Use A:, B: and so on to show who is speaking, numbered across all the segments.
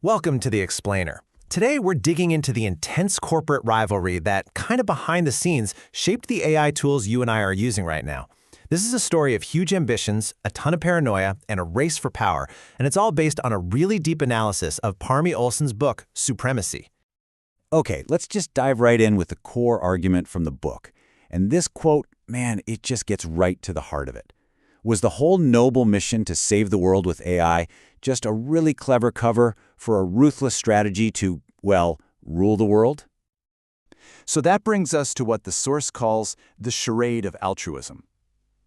A: Welcome to The Explainer. Today, we're digging into the intense corporate rivalry that, kind of behind the scenes, shaped the AI tools you and I are using right now. This is a story of huge ambitions, a ton of paranoia, and a race for power, and it's all based on a really deep analysis of Parmi Olsen's book, Supremacy.
B: Okay, let's just dive right in with the core argument from the book. And this quote, man, it just gets right to the heart of it. Was the whole noble mission to save the world with AI just a really clever cover for a ruthless strategy to, well, rule the world?
C: So that brings us to what the source calls the charade of altruism.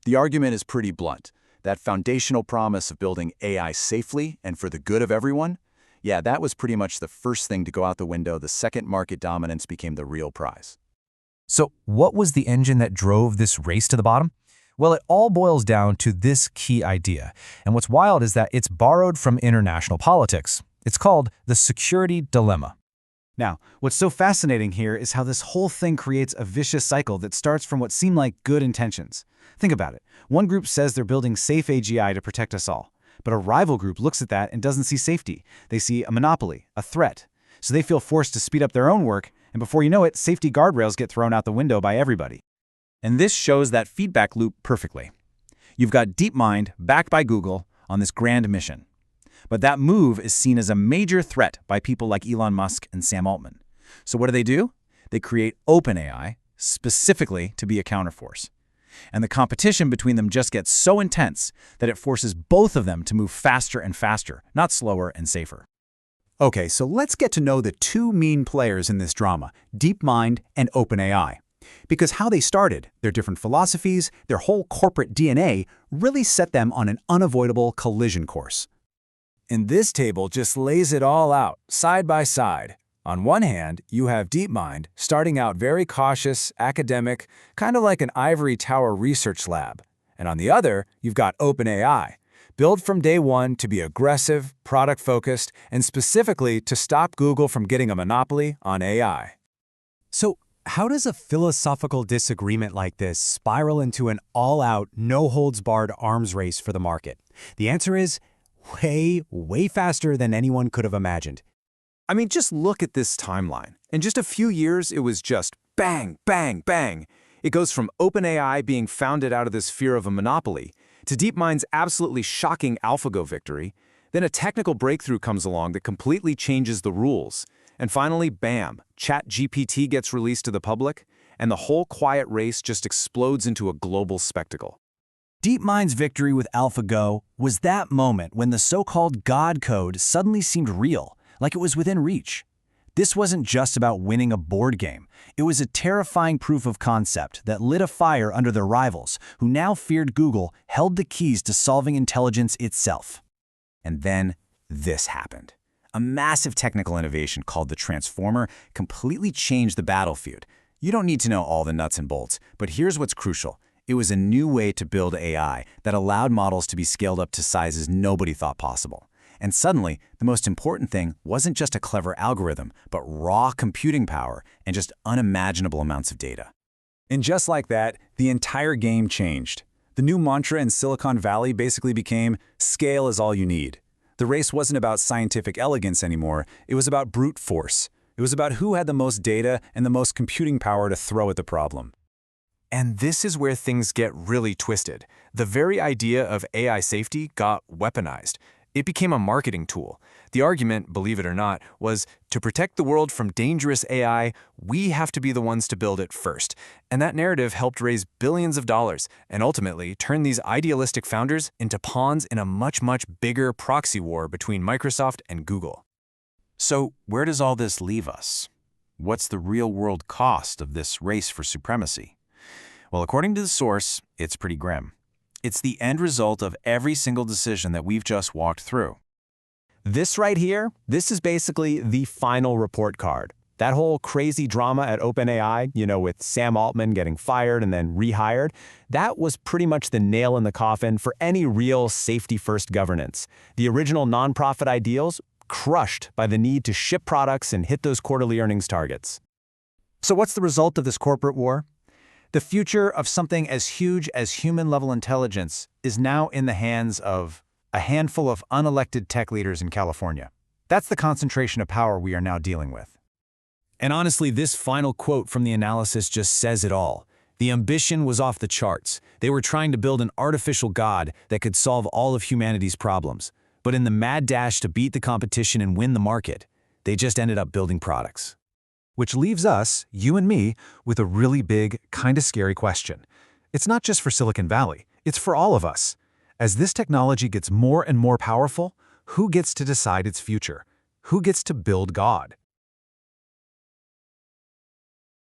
C: The argument is pretty blunt. That foundational promise of building AI safely and for the good of everyone, yeah, that was pretty much the first thing to go out the window the second market dominance became the real prize.
D: So what was the engine that drove this race to the bottom? Well, it all boils down to this key idea. And what's wild is that it's borrowed from international politics. It's called the security dilemma.
E: Now, what's so fascinating here is how this whole thing creates a vicious cycle that starts from what seem like good intentions. Think about it. One group says they're building safe AGI to protect us all. But a rival group looks at that and doesn't see safety. They see a monopoly, a threat. So they feel forced to speed up their own work, and before you know it, safety guardrails get thrown out the window by everybody.
B: And this shows that feedback loop perfectly. You've got DeepMind, backed by Google, on this grand mission. But that move is seen as a major threat by people like Elon Musk and Sam Altman. So what do? They create OpenAI, specifically to be a counterforce. And the competition between them just gets so intense that it forces both of them to move faster and faster, not slower and safer.
E: Okay, so let's get to know the two main players in this drama, DeepMind and OpenAI. Because how they started, their different philosophies, their whole corporate DNA, really set them on an unavoidable collision course.
F: And this table just lays it all out, side by side. On one hand, you have DeepMind, starting out very cautious, academic, kind of like an ivory tower research lab. And on the other, you've got OpenAI, built from day one to be aggressive, product-focused, and specifically to stop Google from getting a monopoly on AI.
G: So, how does a philosophical disagreement like this spiral into an all-out, no-holds-barred arms race for the market? The answer is way faster than anyone could have imagined.
C: I mean, just look at this timeline. In just a few years, it was just bang, bang, bang. It goes from OpenAI being founded out of this fear of a monopoly to DeepMind's absolutely shocking AlphaGo victory. Then a technical breakthrough comes along that completely changes the rules. And finally, bam, ChatGPT gets released to the public, and the whole quiet race just explodes into a global spectacle.
D: DeepMind's victory with AlphaGo was that moment when the so-called God code suddenly seemed real, like it was within reach. This wasn't just about winning a board game. It was a terrifying proof of concept that lit a fire under their rivals, who now feared Google held the keys to solving intelligence itself.
B: And then this happened. A massive technical innovation called the transformer completely changed the battlefield. You don't need to know all the nuts and bolts, but here's what's crucial. It was a new way to build AI that allowed models to be scaled up to sizes nobody thought possible. And suddenly, the most important thing wasn't just a clever algorithm, but raw computing power and just unimaginable amounts of data.
E: And just like that, the entire game changed. The new mantra in Silicon Valley basically became, scale is all you need. The race wasn't about scientific elegance anymore, it was about brute force. It was about who had the most data and the most computing power to throw at the problem.
C: And this is where things get really twisted. The very idea of AI safety got weaponized. It became a marketing tool. The argument, believe it or not, was to protect the world from dangerous AI, we have to be the ones to build it first. And that narrative helped raise billions of dollars and ultimately turn these idealistic founders into pawns in a much bigger proxy war between Microsoft and Google.
A: So, where does all this leave us? What's the real-world cost of this race for supremacy? Well, according to the source, it's pretty grim. It's the end result of every single decision that we've just walked through. This right here, this is basically the final report card. That whole crazy drama at OpenAI, with Sam Altman getting fired and then rehired, that was pretty much the nail in the coffin for any real safety-first governance. The original nonprofit ideals crushed by the need to ship products and hit those quarterly earnings targets.
D: So what's the result of this corporate war? The future of something as huge as human-level intelligence is now in the hands of a handful of unelected tech leaders in California.
E: That's the concentration of power we are now dealing with.
B: And honestly, this final quote from the analysis just says it all. The ambition was off the charts. They were trying to build an artificial god that could solve all of humanity's problems. But in the mad dash to beat the competition and win the market, they just ended up building products.
E: Which leaves us, you and me, with a really big, kind of scary question. It's not just for Silicon Valley, it's for all of us. As this technology gets more and more powerful, who gets to decide its future? Who gets to build God?